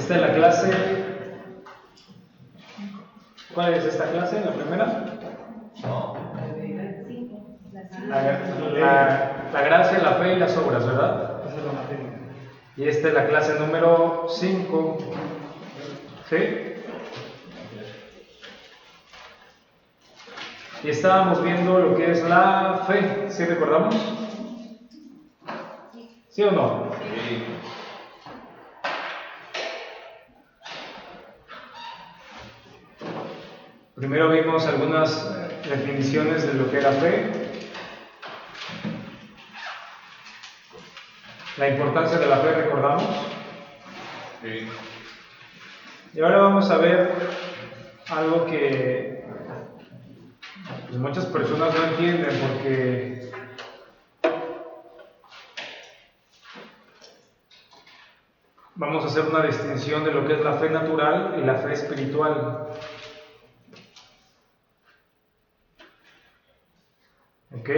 Esta es la clase. ¿Cuál es esta clase? ¿La primera? No. La gracia, la fe y las obras, ¿verdad? Esa es la materia. Y esta es la clase número 5. ¿Sí? Y estábamos viendo lo que es la fe. ¿Sí recordamos? ¿Sí o no? Sí. Primero vimos algunas definiciones de lo que era fe, la importancia de la fe, recordamos. Sí. Y ahora vamos a ver algo que pues, muchas personas no entienden, porque vamos a hacer una distinción de lo que es la fe natural y la fe espiritual. ¿Ok?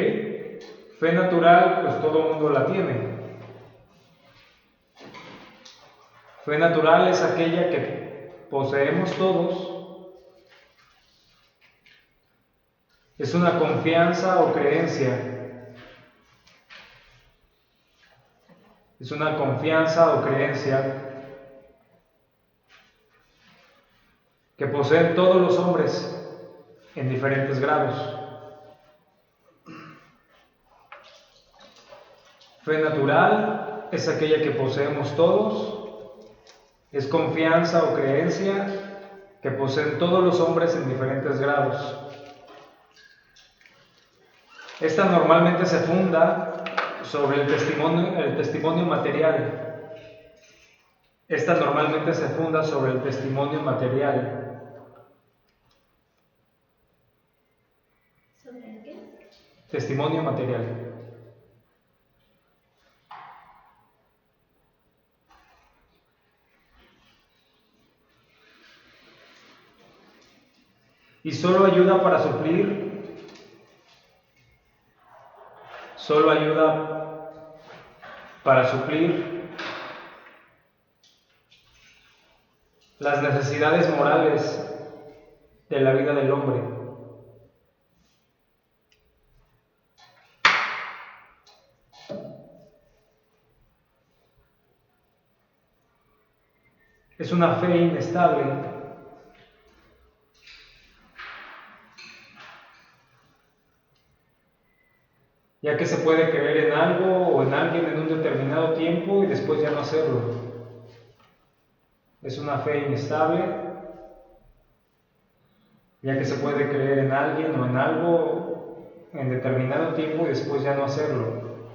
Fe natural, pues todo el mundo la tiene. Fe natural es aquella que poseemos todos. Es una confianza o creencia. Es una confianza o creencia que poseen todos los hombres en diferentes grados. Fe natural es aquella que poseemos todos, es confianza o creencia que poseen todos los hombres en diferentes grados. Esta normalmente se funda sobre el testimonio material. Esta normalmente se funda sobre el testimonio material. ¿Sobre qué? Testimonio material. Y solo ayuda para suplir las necesidades morales de la vida del hombre. Es una fe inestable. Ya que se puede creer en algo o en alguien en un determinado tiempo y después ya no hacerlo. Es una fe inestable, ya que se puede creer en alguien o en algo en determinado tiempo y después ya no hacerlo.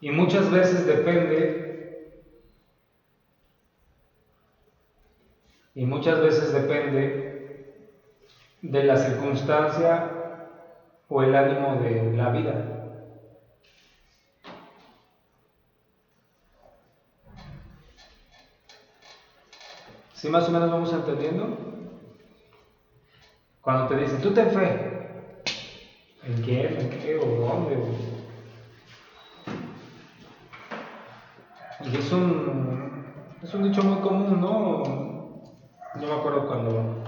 Y muchas veces depende de la circunstancia o el ánimo de la vida. ¿Sí más o menos vamos entendiendo? Cuando te dicen, tú ten fe, ¿en quién? ¿En qué? ¿O dónde? Y es un dicho muy común, ¿no? Yo me acuerdo cuando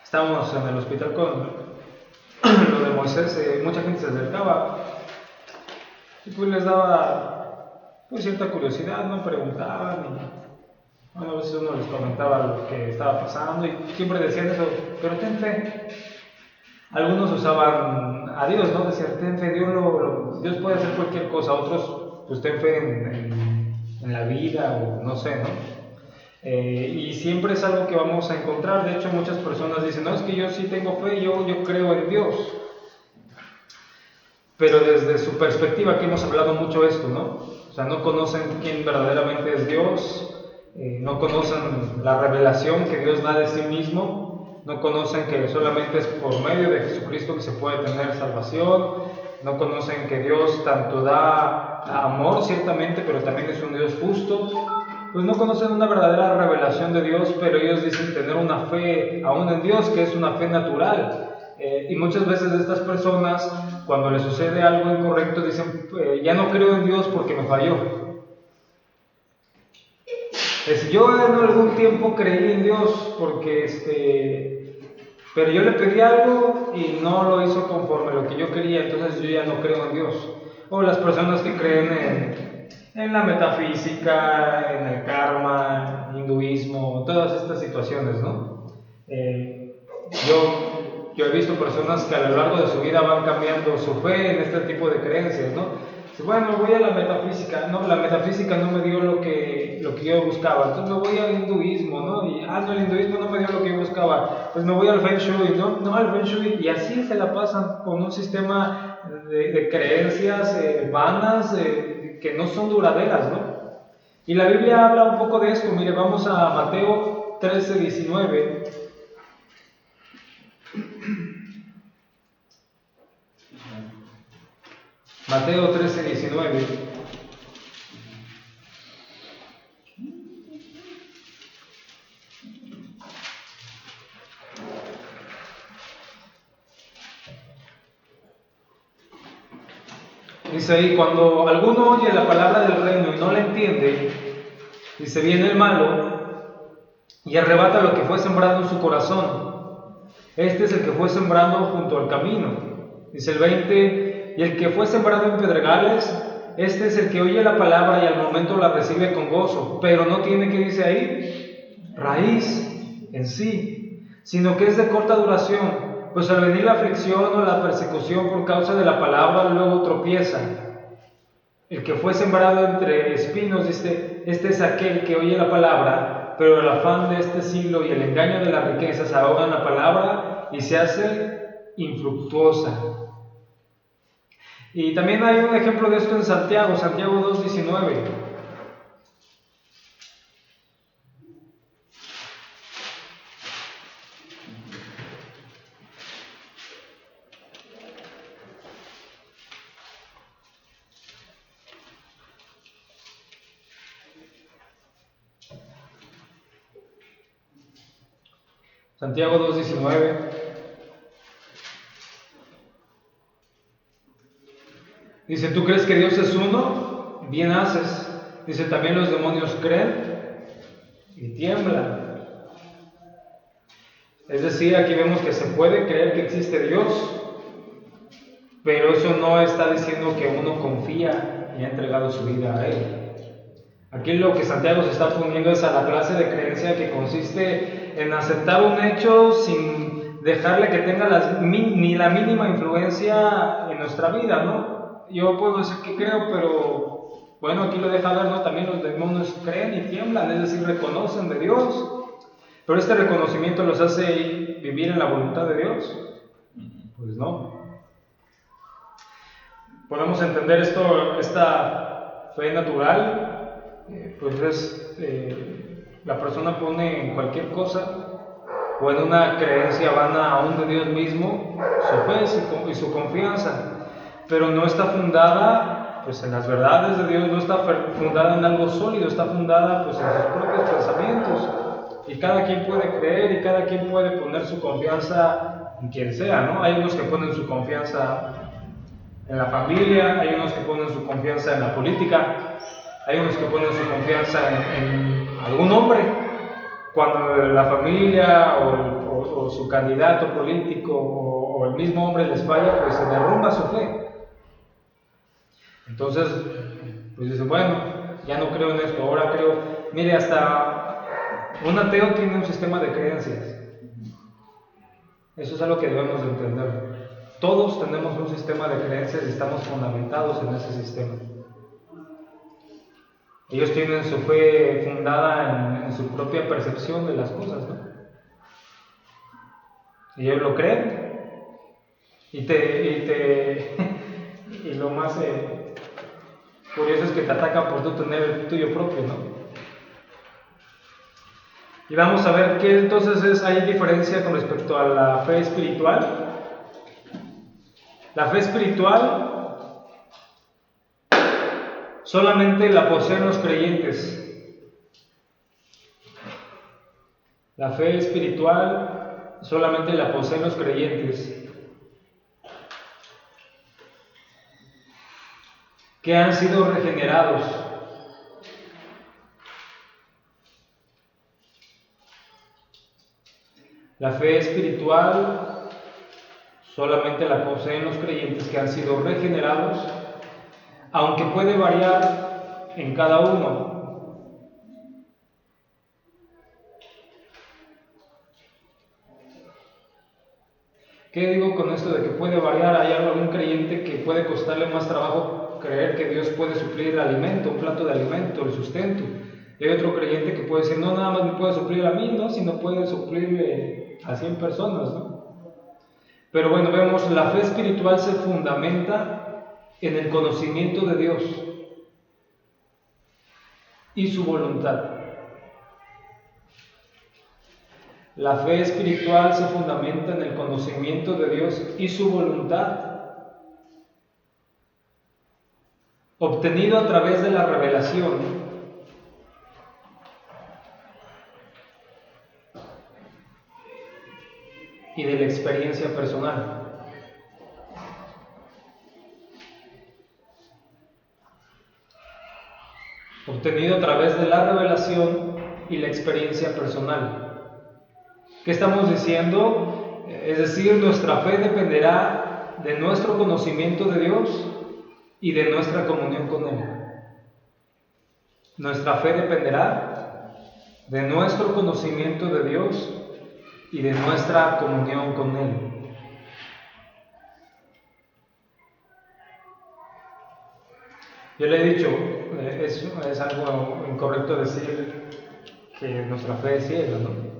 estábamos en el hospital con lo de Moisés, mucha gente se acercaba y pues les daba pues cierta curiosidad, ¿no? Preguntaban y bueno, a veces uno les comentaba lo que estaba pasando y siempre decían eso, pero ten fe. Algunos usaban a Dios, ¿no? Decían, ten fe, Dios puede hacer cualquier cosa. Otros, pues ten fe en la vida o no sé, ¿no? Y siempre es algo que vamos a encontrar. De hecho, muchas personas dicen, no, es que yo sí tengo fe, yo creo en Dios. Pero desde su perspectiva, aquí hemos hablado mucho esto, ¿no? O sea, no conocen quién verdaderamente es Dios, no conocen la revelación que Dios da de sí mismo, no conocen que solamente es por medio de Jesucristo que se puede tener salvación, no conocen que Dios tanto da amor, ciertamente, pero también es un Dios justo. Pues no conocen una verdadera revelación de Dios, pero ellos dicen tener una fe aún en Dios, que es una fe natural. Y muchas veces estas personas, cuando les sucede algo incorrecto, dicen, ya no creo en Dios porque me falló. Yo en algún tiempo creí en Dios porque pero yo le pedí algo y no lo hizo conforme a lo que yo quería, entonces yo ya no creo en Dios. O las personas que creen en la metafísica, en el karma, hinduismo, todas estas situaciones, ¿no? Yo he visto personas que a lo largo de su vida van cambiando su fe en este tipo de creencias, ¿no? Bueno, voy a la metafísica, no, la metafísica no me dio lo que yo buscaba, entonces me voy al hinduismo, ¿no? Y, no, el hinduismo no me dio lo que yo buscaba, pues me voy al Feng Shui, ¿no? No, al Feng Shui, y así se la pasan con un sistema de creencias vanas que no son duraderas, ¿no? Y la Biblia habla un poco de esto, mire, vamos a Mateo 13:19. Mateo 13:19. Dice ahí, cuando alguno oye la palabra del reino y no la entiende, dice, viene el malo y arrebata lo que fue sembrado en su corazón. Este es el que fue sembrado junto al camino. Dice el 20, y el que fue sembrado en pedregales, este es el que oye la palabra y al momento la recibe con gozo, pero no tiene, ¿qué dice ahí? Raíz en sí, sino que es de corta duración, pues al venir la aflicción o la persecución por causa de la palabra, luego tropieza. El que fue sembrado entre espinos, dice, este es aquel que oye la palabra, pero el afán de este siglo y el engaño de las riquezas ahogan la palabra y se hace infructuosa. Y también hay un ejemplo de esto en Santiago 2:19. Santiago 2:19. Dice, ¿tú crees que Dios es uno? Bien haces. Dice, también los demonios creen y tiemblan. Es decir, aquí vemos que se puede creer que existe Dios, pero eso no está diciendo que uno confía y ha entregado su vida a Él. Aquí lo que Santiago se está poniendo es a la clase de creencia que consiste en aceptar un hecho sin dejarle que tenga ni la mínima influencia en nuestra vida, ¿no? Yo puedo decir que creo, pero bueno, aquí lo deja ver, ¿no? También los demonios creen y tiemblan, es decir, reconocen de Dios. Pero este reconocimiento los hace vivir en la voluntad de Dios. Pues no. Podemos entender esta fe natural. Pues la persona pone en cualquier cosa o en una creencia vana aún de Dios mismo su fe y su confianza, pero no está fundada pues en las verdades de Dios, no está fundada en algo sólido, está fundada pues en sus propios pensamientos, y cada quien puede creer y cada quien puede poner su confianza en quien sea, ¿no? Hay unos que ponen su confianza en la familia, hay unos que ponen su confianza en la política, hay unos que ponen su confianza en algún hombre. Cuando la familia o su candidato político o el mismo hombre les falla, pues se derrumba su fe. Entonces, pues dicen, bueno, ya no creo en esto, ahora creo. Mire, hasta un ateo tiene un sistema de creencias. Eso es algo que debemos de entender. Todos tenemos un sistema de creencias y estamos fundamentados en ese sistema. Ellos tienen su fe fundada en su propia percepción de las cosas, ¿no? Y ellos lo creen. Y lo más curioso es que te atacan por tú tener el tuyo propio, ¿no? Y vamos a ver qué entonces hay diferencia con respecto a la fe espiritual. La fe espiritual solamente la poseen los creyentes. La fe espiritual solamente la poseen los creyentes que han sido regenerados. La fe espiritual solamente la poseen los creyentes que han sido regenerados, aunque puede variar en cada uno. ¿Qué digo con esto de que puede variar? Hay algún creyente que puede costarle más trabajo creer que Dios puede suplir el alimento, un plato de alimento, el sustento. Y hay otro creyente que puede decir, no, nada más me puede suplir a mí, ¿no? Sino puede suplirle a 100 personas, ¿no? Pero bueno, vemos, la fe espiritual se fundamenta en el conocimiento de Dios y su voluntad. La fe espiritual se fundamenta en el conocimiento de Dios y su voluntad, obtenido a través de la revelación y de la experiencia personal. Obtenido a través de la revelación y la experiencia personal. ¿Qué estamos diciendo? Es decir, nuestra fe dependerá de nuestro conocimiento de Dios y de nuestra comunión con Él. Nuestra fe dependerá de nuestro conocimiento de Dios y de nuestra comunión con Él. Yo le he dicho, es algo incorrecto decir que nuestra fe es ciega, ¿no?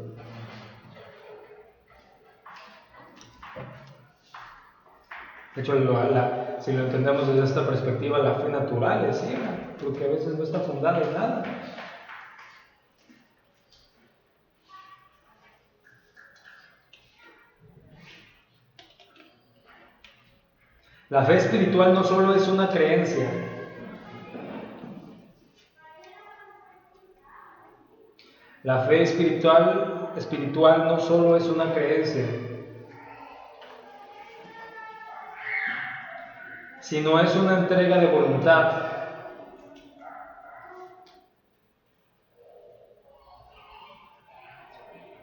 De hecho, si lo entendemos desde esta perspectiva, la fe natural es ciega, porque a veces no está fundada en nada. La fe espiritual no solo es una creencia. La fe espiritual no solo es una creencia, sino es una entrega de voluntad.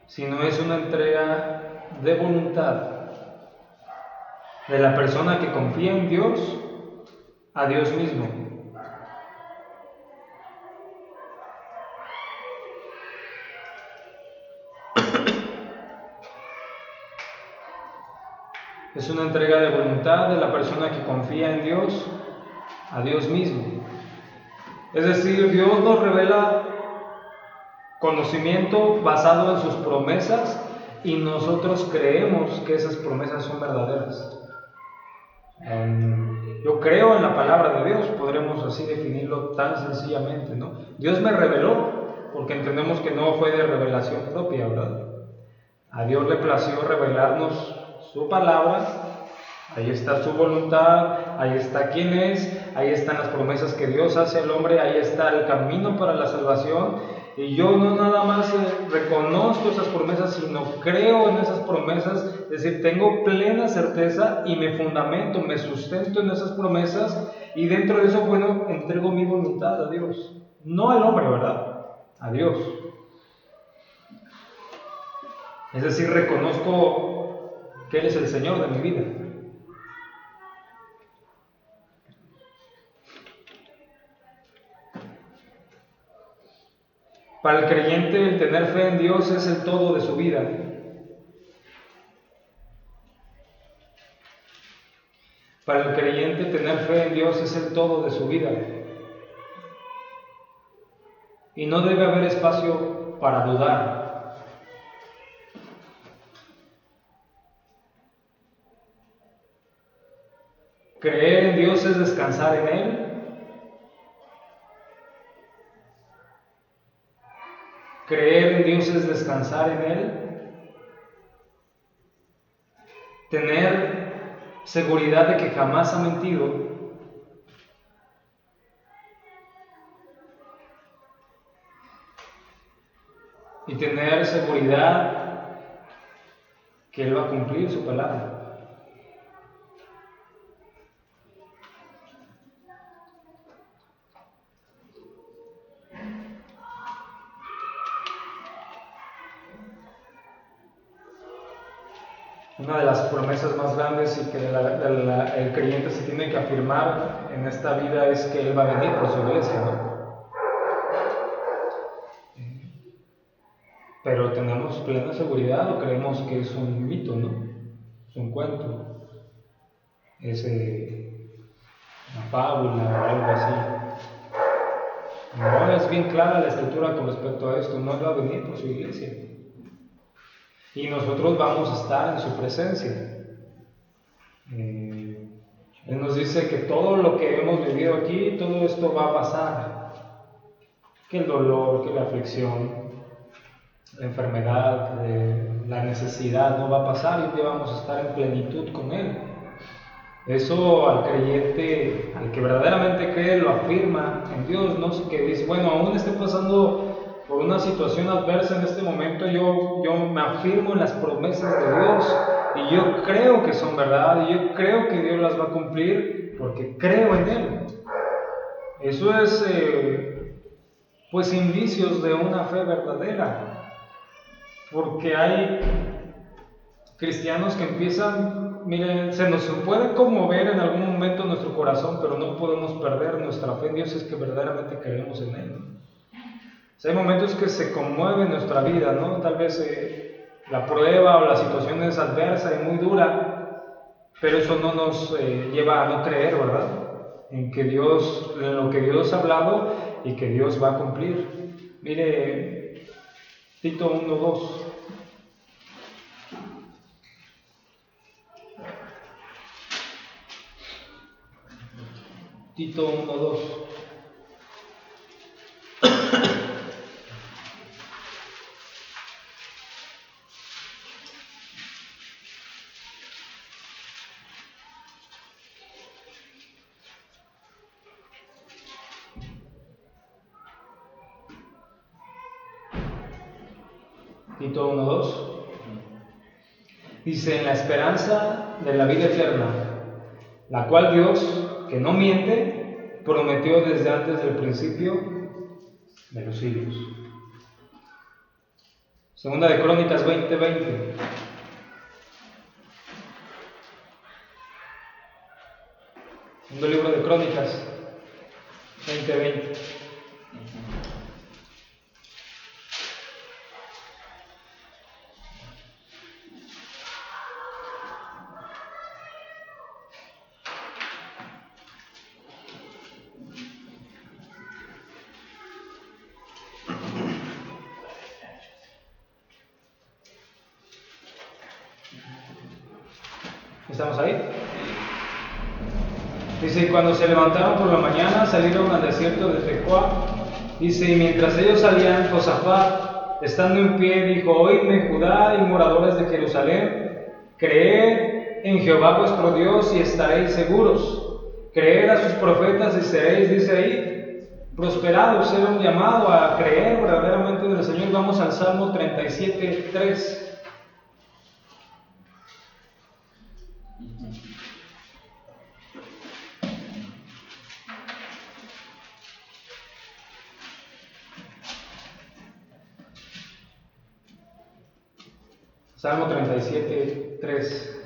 Sino es una entrega de voluntad de la persona que confía en Dios a Dios mismo. Es una entrega de voluntad de la persona que confía en Dios a Dios mismo. Es decir, Dios nos revela conocimiento basado en sus promesas y nosotros creemos que esas promesas son verdaderas. Yo creo en la palabra de Dios, podremos así definirlo tan sencillamente, ¿no? Dios me reveló, porque entendemos que no fue de revelación propia, ¿verdad? A Dios le plació revelarnos su palabra, ahí está su voluntad, ahí está quién es, ahí están las promesas que Dios hace al hombre, ahí está el camino para la salvación. Y yo no nada más reconozco esas promesas, sino creo en esas promesas, es decir, tengo plena certeza y me fundamento, me sustento en esas promesas y dentro de eso, bueno, entrego mi voluntad a Dios. No al hombre, ¿verdad? A Dios. Es decir, reconozco que Él es el Señor de mi vida. Para el creyente, el tener fe en Dios es el todo de su vida. Para el creyente, tener fe en Dios es el todo de su vida. Y no debe haber espacio para dudar. Creer en Dios es descansar en Él. Creer en Dios es descansar en Él. Tener seguridad de que jamás ha mentido. Y tener seguridad que Él va a cumplir su palabra. una de las promesas más grandes y que el creyente se tiene que afirmar en esta vida es que Él va a venir por su iglesia, ¿no? Pero tenemos plena seguridad o creemos que es un mito, ¿no? Es un cuento, es una fábula o algo así. No, es bien clara la escritura con respecto a esto, no Él va a venir por su iglesia. Y nosotros vamos a estar en su presencia. Él nos dice que todo lo que hemos vivido aquí, todo esto va a pasar. Que el dolor, que la aflicción, la enfermedad, la necesidad no va a pasar y un día vamos a estar en plenitud con Él. Eso al creyente, al que verdaderamente cree, lo afirma en Dios, no sé, que dice, bueno, aún esté pasando por una situación adversa en este momento, yo me afirmo en las promesas de Dios y yo creo que son verdad y yo creo que Dios las va a cumplir porque creo en Él. Eso es pues indicios de una fe verdadera. Porque hay cristianos que empiezan, miren, se nos puede conmover en algún momento nuestro corazón, pero no podemos perder nuestra fe en Dios, es que verdaderamente creemos en Él, ¿no? O sea, hay momentos que se conmueve nuestra vida, ¿no? Tal vez la prueba o la situación es adversa y muy dura, pero eso no nos lleva a no creer, ¿verdad? En lo que Dios ha hablado y que Dios va a cumplir. Mire, Tito 1:2. Tito 1:2. Tito 1:2 dice: en la esperanza de la vida eterna, la cual Dios, que no miente, prometió desde antes del principio de los siglos. Segunda de Crónicas 20:20. Segundo libro de Crónicas 20:20. ¿Estamos ahí? Dice, y cuando se levantaron por la mañana, salieron al desierto de Tecoa. Dice, y mientras ellos salían, Josafat, estando en pie, dijo, oídme Judá y moradores de Jerusalén, creed en Jehová vuestro Dios y estaréis seguros. Creed a sus profetas y seréis, dice ahí, prosperados. Era un llamado a creer verdaderamente en el Señor. Vamos al Salmo 37:3. Salmo 37:3.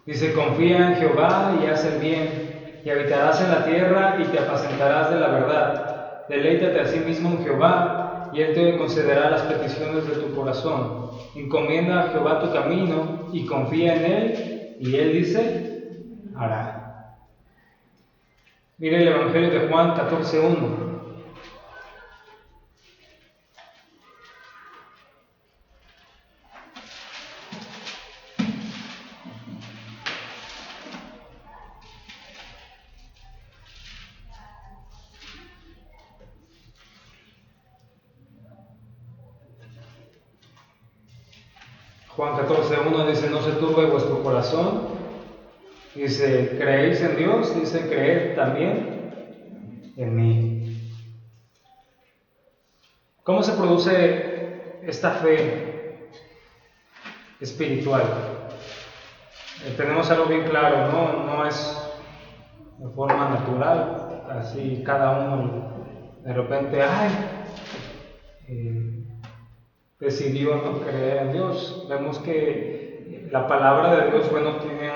Dice, confía en Jehová y haz el bien, y habitarás en la tierra y te apacentarás de la verdad. Deleítate a sí mismo en Jehová, y Él te concederá las peticiones de tu corazón. Encomienda a Jehová tu camino y confía en Él, y Él dice, hará. Mire el Evangelio de Juan 14:1. Juan 14:1 dice, no se turbe vuestro corazón. Dice, ¿creéis en Dios? Dice, creed también en mí. ¿Cómo se produce esta fe espiritual? Tenemos algo bien claro, no es de forma natural, así cada uno de repente, decidió no creer en Dios. Vemos que la palabra de Dios, bueno, tiene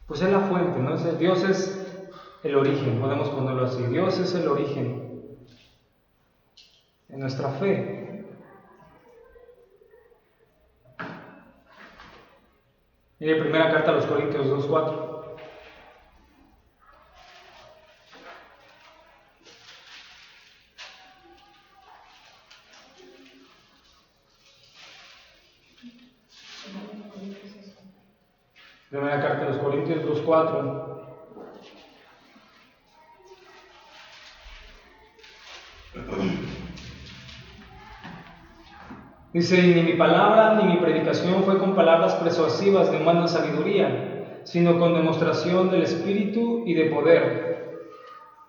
pues es la fuente, ¿no? Dios es el origen, podemos ponerlo así. Dios es el origen de nuestra fe. Mire, primera carta a los Corintios 2:4. Primera carta a los Corintios 2:4. Dice: ni mi palabra ni mi predicación fue con palabras persuasivas de humana sabiduría, sino con demostración del Espíritu y de poder,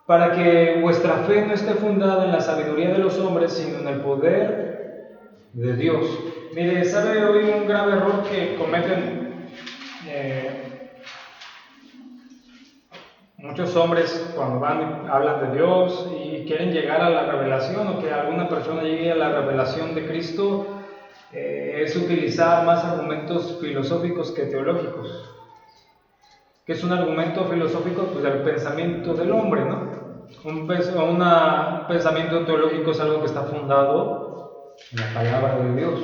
para que vuestra fe no esté fundada en la sabiduría de los hombres, sino en el poder de Dios. Mire, ¿sabe hoy un grave error que cometen muchos hombres cuando hablan de Dios y quieren llegar a la revelación, o que alguna persona llegue a la revelación de Cristo? Es utilizar más argumentos filosóficos que teológicos. ¿Qué es un argumento filosófico? Pues el pensamiento del hombre, ¿no? Un pensamiento teológico es algo que está fundado en la palabra de Dios.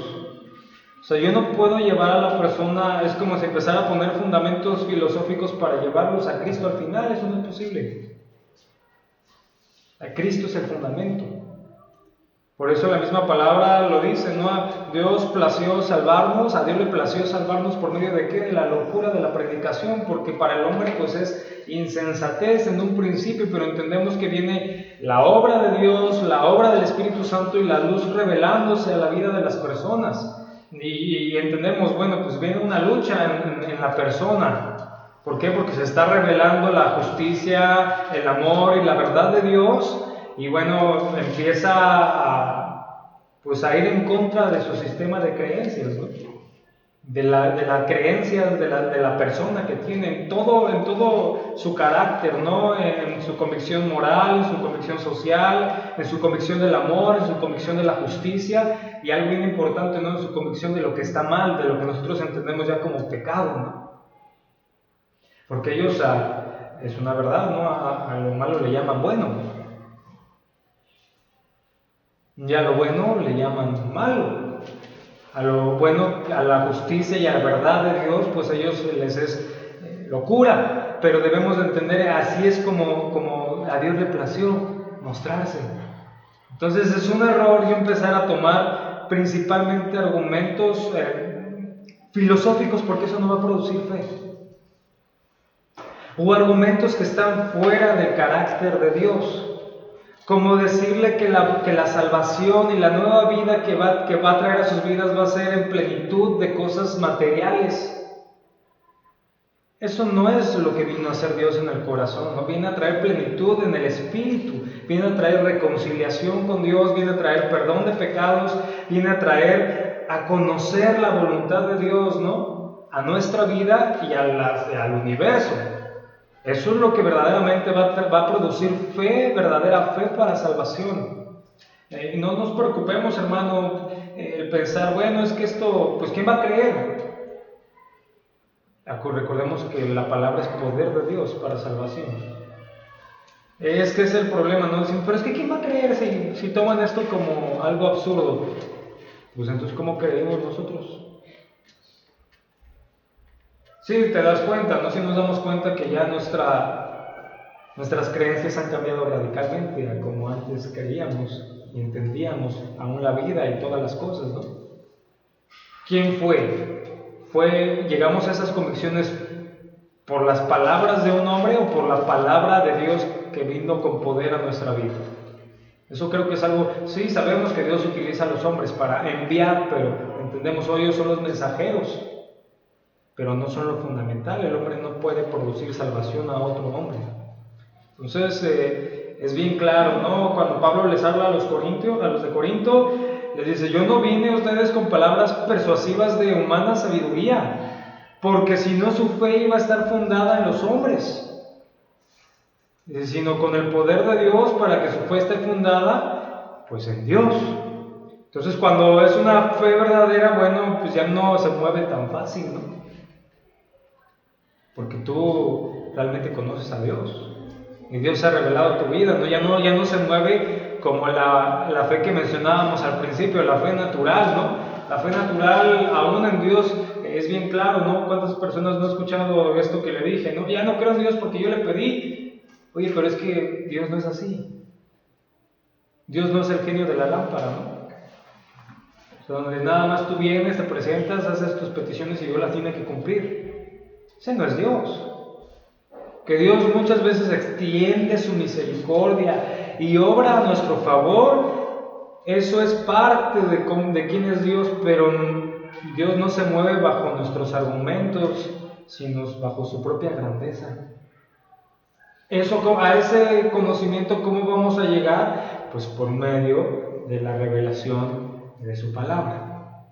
O sea, yo no puedo llevar a la persona, es como si empezara a poner fundamentos filosóficos para llevarlos a Cristo. Al final eso no es posible. A Cristo es el fundamento. Por eso la misma palabra lo dice, ¿no? Dios plació salvarnos, a Dios le plació salvarnos por medio de ¿qué? De la locura de la predicación, porque para el hombre pues es insensatez en un principio, pero entendemos que viene la obra de Dios, la obra del Espíritu Santo y la luz revelándose a la vida de las personas. Y entendemos, bueno, pues viene una lucha en la persona. ¿Por qué? Porque se está revelando la justicia, el amor y la verdad de Dios. Y bueno, empieza a ir en contra de su sistema de creencias, ¿no? de la creencia de la persona que tiene en todo su carácter, ¿no? En su convicción moral, en su convicción social, en su convicción del amor, en su convicción de la justicia, y algo bien importante, ¿no? En su convicción de lo que está mal, de lo que nosotros entendemos ya como pecado, ¿no? Porque ellos, es una verdad, ¿no? A lo malo le llaman bueno. Y a lo bueno le llaman malo. A lo bueno, a la justicia y a la verdad de Dios, pues a ellos les es locura. Pero debemos de entender, así es como a Dios le plació mostrarse. Entonces es un error yo empezar a tomar principalmente argumentos filosóficos, porque eso no va a producir fe. O argumentos que están fuera del carácter de Dios. Como decirle que la salvación y la nueva vida que va a traer a sus vidas va a ser en plenitud de cosas materiales. Eso no es lo que vino a hacer Dios en el corazón, no viene a traer plenitud en el espíritu, viene a traer reconciliación con Dios, viene a traer perdón de pecados, viene a traer a conocer la voluntad de Dios, ¿no? A nuestra vida y al universo. Eso es lo que verdaderamente va a producir fe, verdadera fe para salvación. No nos preocupemos, hermano, el pensar, bueno, es que esto, pues ¿quién va a creer? Recordemos que la palabra es poder de Dios para salvación. Es que es el problema, ¿no? Dicen, pero es que ¿quién va a creer si toman esto como algo absurdo? Pues entonces, ¿cómo creemos nosotros? Sí, te das cuenta, ¿no? Si nos damos cuenta que ya nuestras creencias han cambiado radicalmente a como antes creíamos y entendíamos aún la vida y todas las cosas, ¿no? ¿Quién fue? ¿Llegamos a esas convicciones por las palabras de un hombre o por la palabra de Dios que vino con poder a nuestra vida? Eso creo que es algo, sí, sabemos que Dios utiliza a los hombres para enviar, pero entendemos hoy ellos son los mensajeros. Pero no son lo fundamental. El hombre no puede producir salvación a otro hombre. Entonces es bien claro, ¿no? Cuando Pablo les habla a los de Corinto, les dice, yo no vine a ustedes con palabras persuasivas de humana sabiduría, porque si no su fe iba a estar fundada en los hombres, sino con el poder de Dios, para que su fe esté fundada pues en Dios. Entonces, cuando es una fe verdadera, bueno, pues ya no se mueve tan fácil, ¿no? Porque tú realmente conoces a Dios. Y Dios se ha revelado a tu vida, ¿no? Ya no se mueve como la fe que mencionábamos al principio, la fe natural, ¿no? La fe natural, aún en Dios, es bien claro, ¿no? ¿Cuántas personas no han escuchado esto que le dije, ¿no? Ya no creo en Dios porque yo le pedí. Oye, pero es que Dios no es así. Dios no es el genio de la lámpara, ¿no? O sea, donde nada más tú vienes, te presentas, haces tus peticiones y Dios las tiene que cumplir. Ese no es Dios. Que Dios muchas veces extiende su misericordia y obra a nuestro favor, eso es parte de quién es Dios, pero Dios no se mueve bajo nuestros argumentos, sino bajo su propia grandeza. A ese conocimiento, ¿cómo vamos a llegar? Pues por medio de la revelación de su palabra.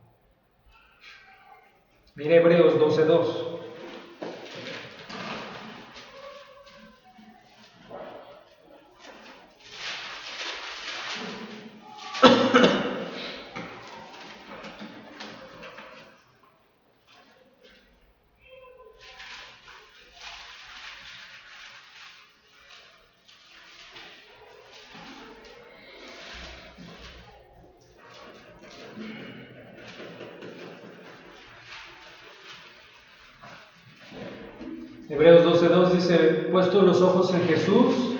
Mire Hebreos 12:2. Hebreos 12:2 dice: puesto los ojos en Jesús,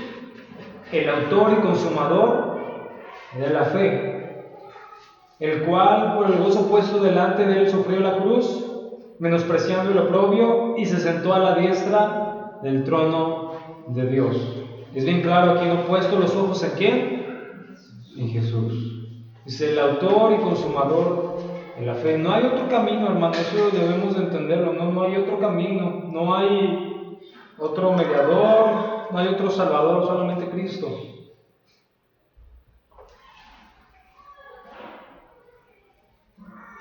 el autor y consumador de la fe, el cual por el gozo puesto delante de él sufrió la cruz, menospreciando el oprobio, y se sentó a la diestra del trono de Dios. Es bien claro aquí, ¿no? Puesto los ojos en ¿quién? En Jesús. Dice el autor y consumador de la fe. No hay otro camino, hermano, eso debemos de entenderlo, no hay otro camino, no hay otro mediador, no hay otro salvador, solamente Cristo.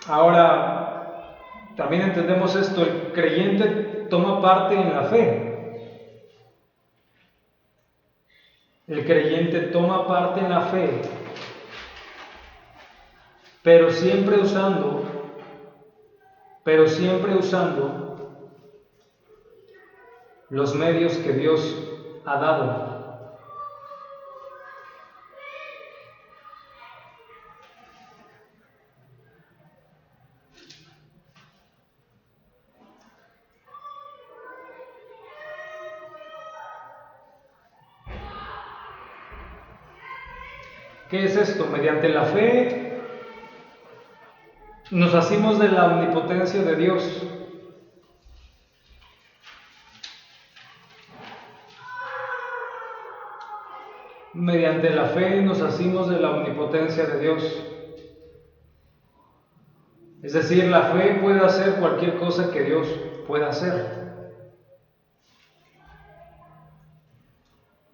Ahora, también entendemos esto, el creyente toma parte en la fe. El creyente toma parte en la fe, pero siempre usando los medios que Dios ha dado. ¿Qué es esto? Mediante la fe nos hacemos de la omnipotencia de Dios. Mediante la fe nos hacemos de la omnipotencia de Dios. Es decir, la fe puede hacer cualquier cosa que Dios pueda hacer.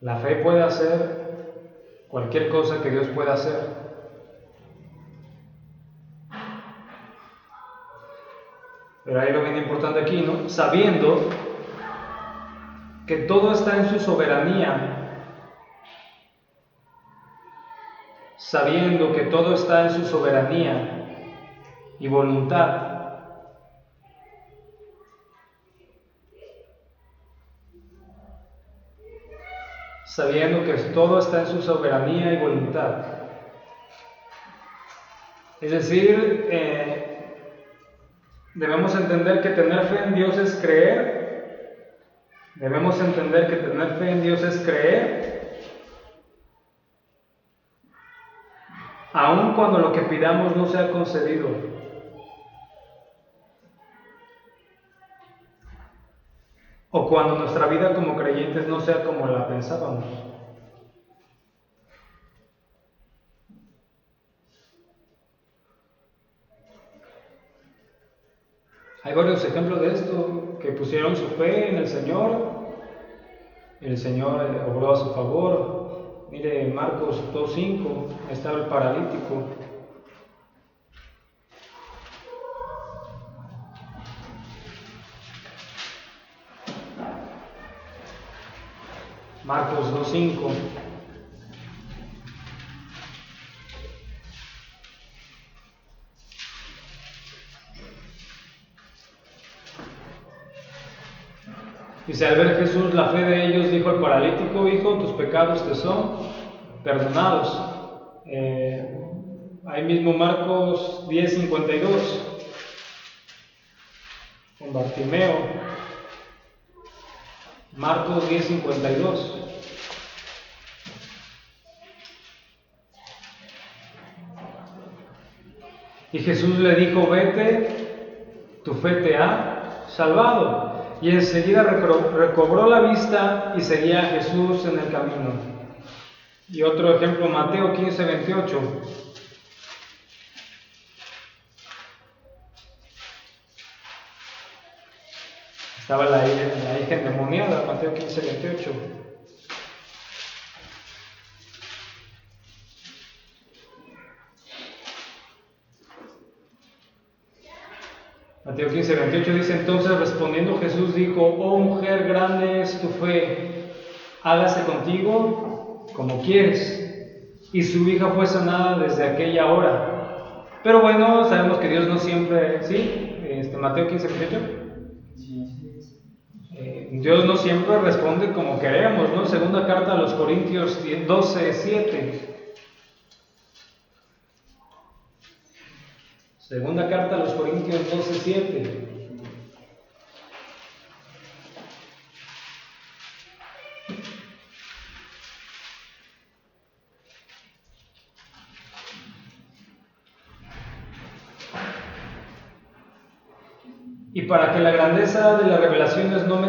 La fe puede hacer cualquier cosa que Dios pueda hacer. Pero hay lo bien importante aquí, ¿no? Sabiendo que todo está en su soberanía. Sabiendo que todo está en su soberanía y voluntad. Sabiendo que todo está en su soberanía y voluntad. Es decir, debemos entender que tener fe en Dios es creer. Debemos entender que tener fe en Dios es creer, aun cuando lo que pidamos no sea concedido. O cuando nuestra vida como creyentes no sea como la pensábamos. Hay varios ejemplos de esto, que pusieron su fe en el Señor obró a su favor. Mire, Marcos 2:5, estaba el paralítico. Marcos 2:5. Dice, al ver Jesús la fe de ellos, dijo al paralítico: hijo, tus pecados te son perdonados. Ahí mismo Marcos 10:52, con Bartimeo. Marcos 10:52. Y Jesús le dijo: vete, tu fe te ha salvado. Y enseguida recobró la vista y seguía a Jesús en el camino. Y otro ejemplo, Mateo 15:28. Estaba la hija endemoniada, Mateo 15:28. Mateo 15:28 dice: entonces respondiendo Jesús dijo: oh mujer, grande es tu fe, hágase contigo como quieres. Y su hija fue sanada desde aquella hora. Pero bueno, sabemos que Dios no siempre, ¿sí? Mateo 15:28. Dios no siempre responde como queremos, ¿no? Segunda carta a los Corintios 12:7. Segunda carta a los Corintios 12:7. Y para que la grandeza de las revelaciones no me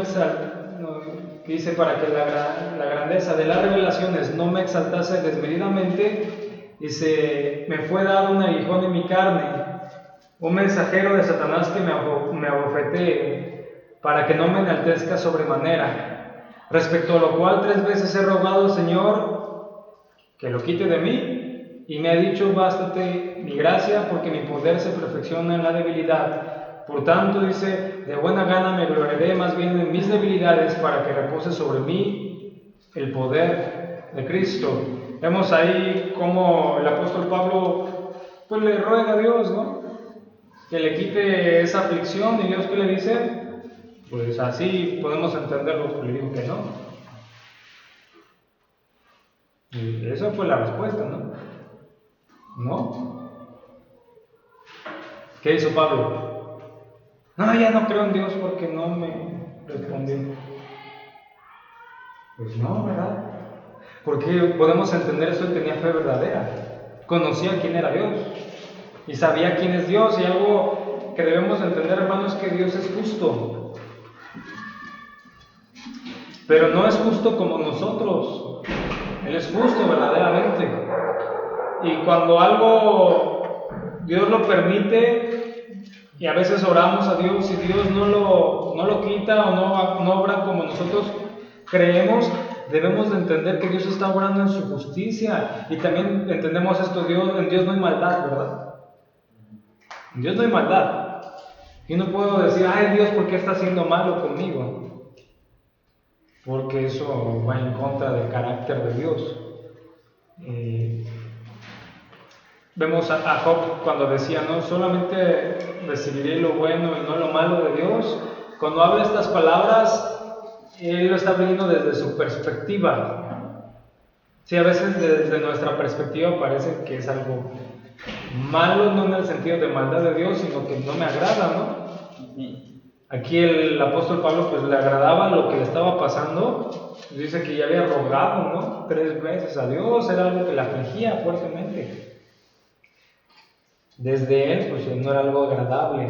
dice, para que la grandeza de las revelaciones no me exaltase desmedidamente, dice, me fue dado un aguijón en mi carne, un mensajero de Satanás que me abofetee, para que no me enaltezca sobremanera. Respecto a lo cual 3 veces he rogado al Señor que lo quite de mí, y me ha dicho: bástate mi gracia, porque mi poder se perfecciona en la debilidad. Por tanto, dice, de buena gana me gloriaré más bien en mis debilidades, para que repose sobre mí el poder de Cristo. Vemos ahí cómo el apóstol Pablo pues le ruega a Dios, ¿no?, que le quite esa aflicción. Y Dios, ¿qué le dice? Pues así podemos entenderlo, que le dijo que no. Y esa fue la respuesta, ¿no? ¿No? ¿Qué hizo Pablo? No, ya no creo en Dios porque no me respondió. Pues no, ¿verdad? Porque podemos entender eso: él tenía fe verdadera, conocía quién era Dios y sabía quién es Dios. Y algo que debemos entender, hermanos, es que Dios es justo, pero no es justo como nosotros. Él es justo verdaderamente, y cuando algo Dios lo permite, y a veces oramos a Dios y Dios no lo quita o no obra como nosotros creemos, debemos de entender que Dios está obrando en su justicia. Y también entendemos esto: en Dios no hay maldad, ¿verdad? En Dios no hay maldad. Yo no puedo decir: ay, Dios, ¿por qué está haciendo malo conmigo? Porque eso va en contra del carácter de Dios. Vemos a Job cuando decía: no, solamente recibiré lo bueno y no lo malo de Dios. Cuando habla estas palabras, él lo está viendo desde su perspectiva. Sí, a veces desde nuestra perspectiva parece que es algo malo, no en el sentido de maldad de Dios, sino que no me agrada, ¿no? Aquí el apóstol Pablo pues le agradaba lo que le estaba pasando. Dice que ya había rogado, ¿no?, 3 veces a Dios. Era algo que le afligía fuertemente. Desde él, pues no era algo agradable,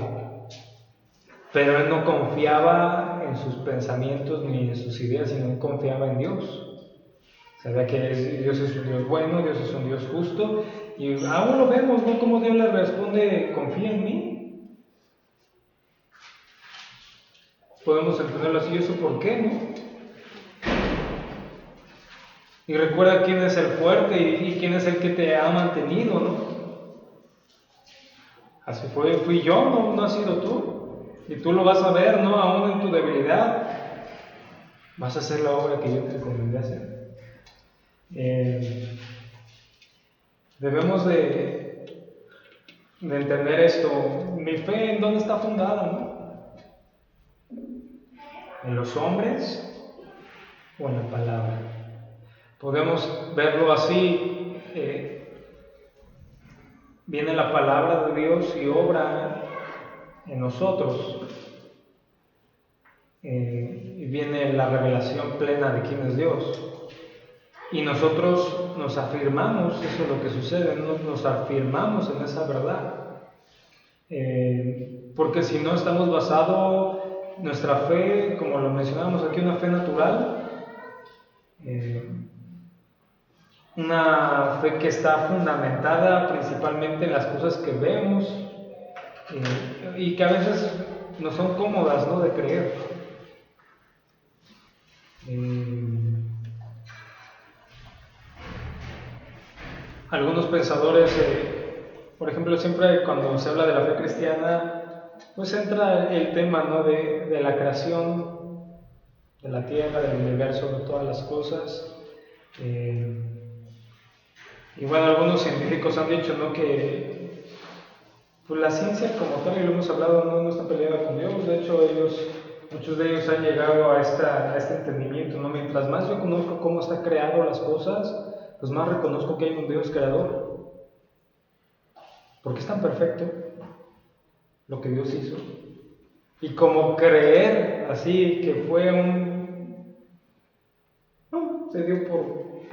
pero él no confiaba en sus pensamientos ni en sus ideas, sino confiaba en Dios. Sabía que Dios es un Dios bueno, Dios es un Dios justo, y aún lo vemos, ¿no?, como Dios le responde: confía en mí. Podemos entenderlo así. ¿Y eso por qué, no? Y recuerda quién es el fuerte y quién es el que te ha mantenido, ¿no? Así fui yo, no has sido tú. Y tú lo vas a ver, ¿no?, aún en tu debilidad. Vas a hacer la obra que yo te recomendé hacer. Debemos de entender esto. Mi fe, ¿en dónde está fundada, no? ¿En los hombres o en la palabra? Podemos verlo así. Viene la palabra de Dios y obra en nosotros. Y viene la revelación plena de quién es Dios. Y nosotros nos afirmamos, eso es lo que sucede, nos afirmamos en esa verdad. Porque si no estamos basados, nuestra fe, como lo mencionábamos aquí, una fe natural, una fe que está fundamentada principalmente en las cosas que vemos y que a veces no son cómodas, ¿no?, de creer. Algunos pensadores, por ejemplo, siempre cuando se habla de la fe cristiana, pues entra el tema, ¿no?, de la creación de la tierra, del universo, de todas las cosas. Y bueno, algunos científicos han dicho, ¿no?, que pues la ciencia como tal, y lo hemos hablado, no está peleada con Dios. De hecho, muchos de ellos han llegado a este entendimiento, ¿no? Mientras más yo conozco cómo está creado las cosas, pues más reconozco que hay un Dios creador. Porque es tan perfecto lo que Dios hizo. Y como creer así que fue no, se dio por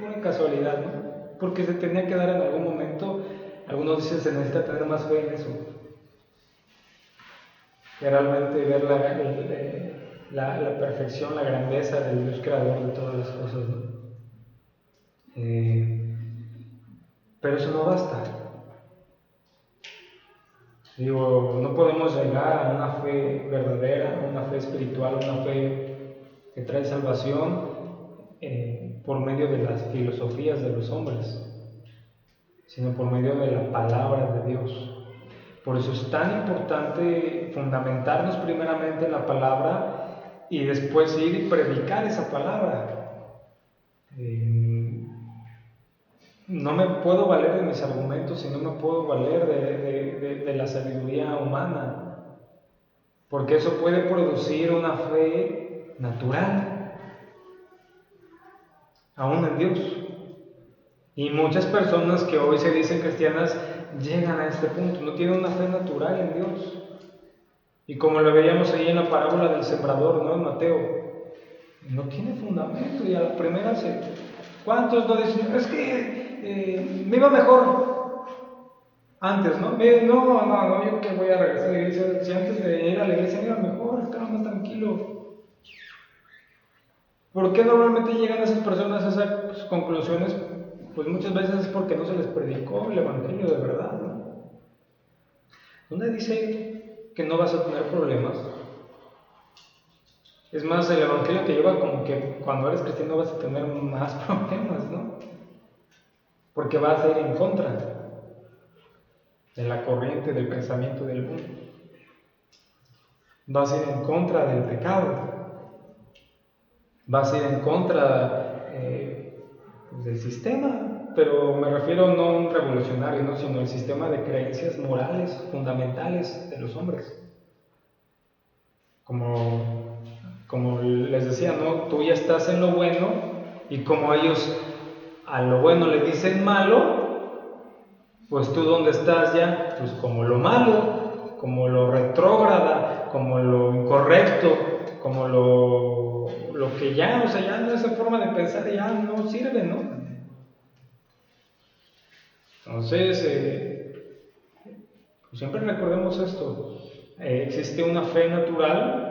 una casualidad, ¿no? Porque se tenía que dar en algún momento. Algunos dicen se necesita tener más fe en eso, que realmente ver la perfección, la grandeza del Dios creador de todas las cosas, ¿no? Pero eso no basta. Digo, no podemos llegar a una fe verdadera, a una fe espiritual, una fe que trae salvación por medio de las filosofías de los hombres, sino por medio de la palabra de Dios. Por eso es tan importante fundamentarnos primeramente en la palabra y después ir y predicar esa palabra. No me puedo valer de mis argumentos y no me puedo valer de la sabiduría humana, porque eso puede producir una fe natural, aún en Dios. Y muchas personas que hoy se dicen cristianas llegan a este punto, no tienen una fe natural en Dios. Y como lo veíamos ahí en la parábola del sembrador, ¿no?, en Mateo, no tiene fundamento y a la primera ¿cuántos no dicen? Es que me iba mejor antes, ¿no? No, yo que voy a regresar a la iglesia, si antes de ir a la iglesia me iba mejor, estaba más tranquilo. ¿Por qué normalmente llegan esas personas a esas conclusiones? Pues muchas veces es porque no se les predicó el evangelio de verdad, ¿no? ¿Dónde dice que no vas a tener problemas? Es más, el evangelio te lleva como que cuando eres cristiano vas a tener más problemas, ¿no? Porque vas a ir en contra de la corriente del pensamiento del mundo. Vas a ir en contra del pecado. Vas a ir en contra del sistema, pero me refiero no a un revolucionario, ¿no?, sino el sistema de creencias morales fundamentales de los hombres. Como les decía, ¿no?, tú ya estás en lo bueno, y como ellos a lo bueno le dicen malo, pues tú ¿dónde estás ya? Pues como lo malo, como lo retrógrada, como lo incorrecto, como lo que ya, o sea, ya no, esa forma de pensar ya no sirve, ¿no? Entonces, pues siempre recordemos esto, existe una fe natural,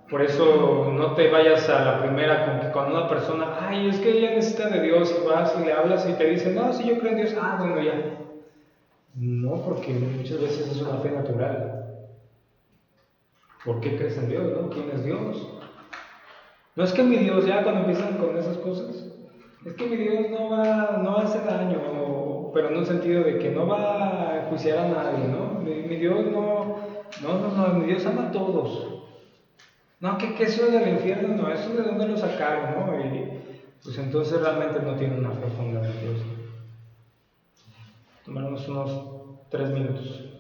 por eso no te vayas a la primera con que cuando una persona, ay, es que ella necesita de Dios, y vas y le hablas y te dicen, no, sí, yo creo en Dios, bueno, ya. No, porque muchas veces es una fe natural. ¿Por qué crees en Dios, no? ¿Quién es Dios? No es que mi Dios, ya cuando empiezan con esas cosas, es que mi Dios no va a hacer daño, pero en un sentido de que no va a enjuiciar a nadie, ¿no? Mi Dios no, mi Dios ama a todos. No, que eso del infierno, no, eso de dónde lo sacaron, ¿no? Y pues entonces realmente no tiene una fe fundamental. Tomarnos unos 3 minutos.